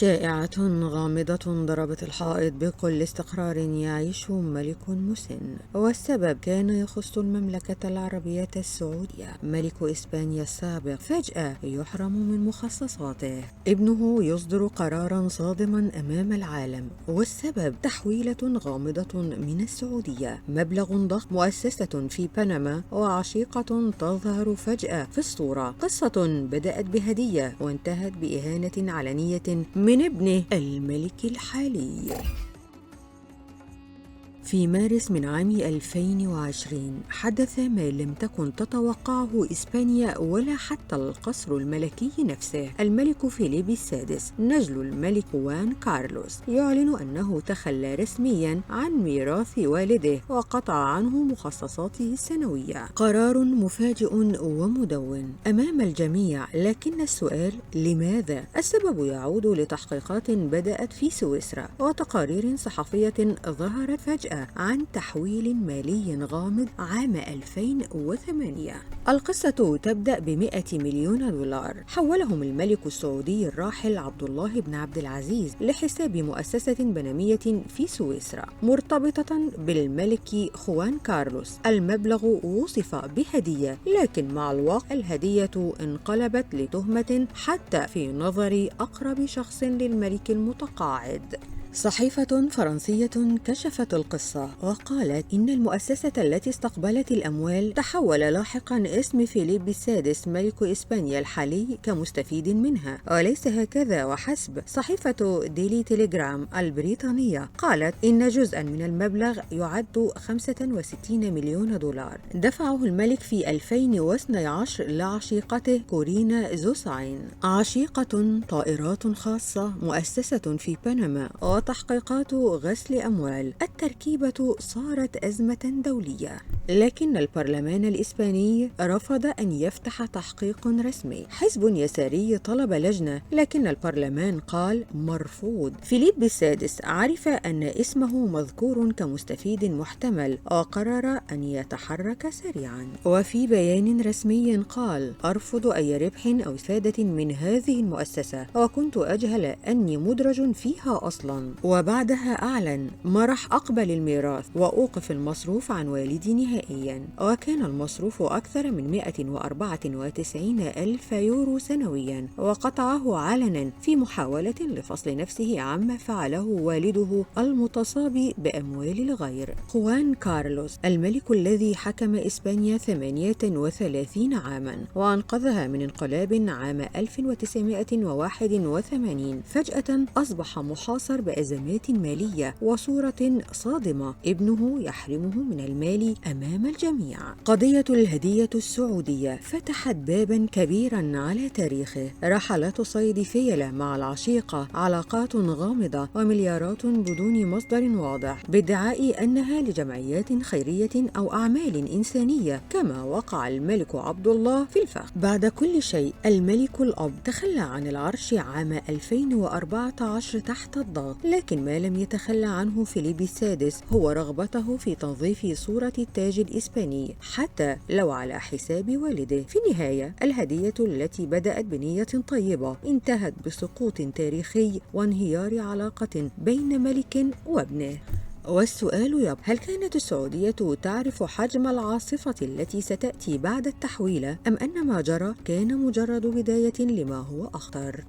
شائعة غامضة ضربت الحائط بكل استقرار يعيش ملك مسن، والسبب كان يخص المملكة العربية السعودية. ملك إسبانيا السابق فجأة يحرم من مخصصاته، ابنه يصدر قرارا صادما أمام العالم، والسبب تحويلة غامضة من السعودية، مبلغ ضخم، مؤسسة في بنما، وعشيقة تظهر فجأة في الصورة. قصة بدأت بهدية وانتهت بإهانة علنية من ابنه الملك الحالي. في مارس من عام 2020 حدث ما لم تكن تتوقعه إسبانيا ولا حتى القصر الملكي نفسه. الملك فيليب السادس نجل الملك خوان كارلوس يعلن أنه تخلى رسمياً عن ميراث والده وقطع عنه مخصصاته السنوية. قرار مفاجئ ومدون أمام الجميع، لكن السؤال لماذا؟ السبب يعود لتحقيقات بدأت في سويسرا وتقارير صحفية ظهرت فجأة عن تحويل مالي غامض عام 2008. القصة تبدأ ب100 مليون دولار حولهم الملك السعودي الراحل عبد الله بن عبد العزيز لحساب مؤسسة بنمية في سويسرا مرتبطة بالملك خوان كارلوس. المبلغ وصف بهدية، لكن مع الوقت الهدية انقلبت لتهمة حتى في نظر أقرب شخص للملك المتقاعد. صحيفة فرنسية كشفت القصة وقالت إن المؤسسة التي استقبلت الأموال تحول لاحقاً اسم فيليب السادس ملك إسبانيا الحالي كمستفيد منها، وليس هكذا وحسب. صحيفة ديلي تيليغرام البريطانية قالت إن جزءاً من المبلغ يعد 65 مليون دولار دفعه الملك في 2012 لعشيقته كورينا زوساين، عشيقة طائرات خاصة، مؤسسة في بنما، وتحقيقات غسل أموال. التركيبة صارت أزمة دولية، لكن البرلمان الإسباني رفض أن يفتح تحقيق رسمي. حزب يساري طلب لجنة، لكن البرلمان قال مرفوض. فيليب السادس عرف أن اسمه مذكور كمستفيد محتمل وقرر أن يتحرك سريعا، وفي بيان رسمي قال: أرفض أي ربح أو سادة من هذه المؤسسة، وكنت أجهل أني مدرج فيها أصلا. وبعدها أعلن: ما راح أقبل الميراث وأوقف المصروف عن والدي نهائيا. وكان المصروف أكثر من 194 ألف يورو سنويا، وقطعه علنا في محاولة لفصل نفسه عما فعله والده المتصاب بأموال الغير. خوان كارلوس الملك الذي حكم إسبانيا 38 عاما وأنقذها من انقلاب عام 1981، فجأة أصبح محاصر بأزمات مالية وصورة صادمة، ابنه يحرمه من المال أمام الجميع. قضية الهدية السعودية فتحت بابا كبيرا على تاريخه. رحلات صيد فيلة مع العشيقة، علاقات غامضة، ومليارات بدون مصدر واضح بادعاء أنها لجمعيات خيرية أو أعمال إنسانية، كما وقع الملك عبد الله في الفخ. بعد كل شيء، الملك الأب تخلى عن العرش عام 2014 تحت الضغط، لكن ما لم يتخلى عنه فيليب السادس هو رغبته في تنظيف صورة التاج الإسباني، حتى لو على حساب والده. في النهاية، الهدية التي بدأت بنية طيبة انتهت بسقوط تاريخي وانهيار علاقة بين ملك وابنه. والسؤال يبقى: هل كانت السعودية تعرف حجم العاصفة التي ستأتي بعد التحويل، أم أن ما جرى كان مجرد بداية لما هو أخطر؟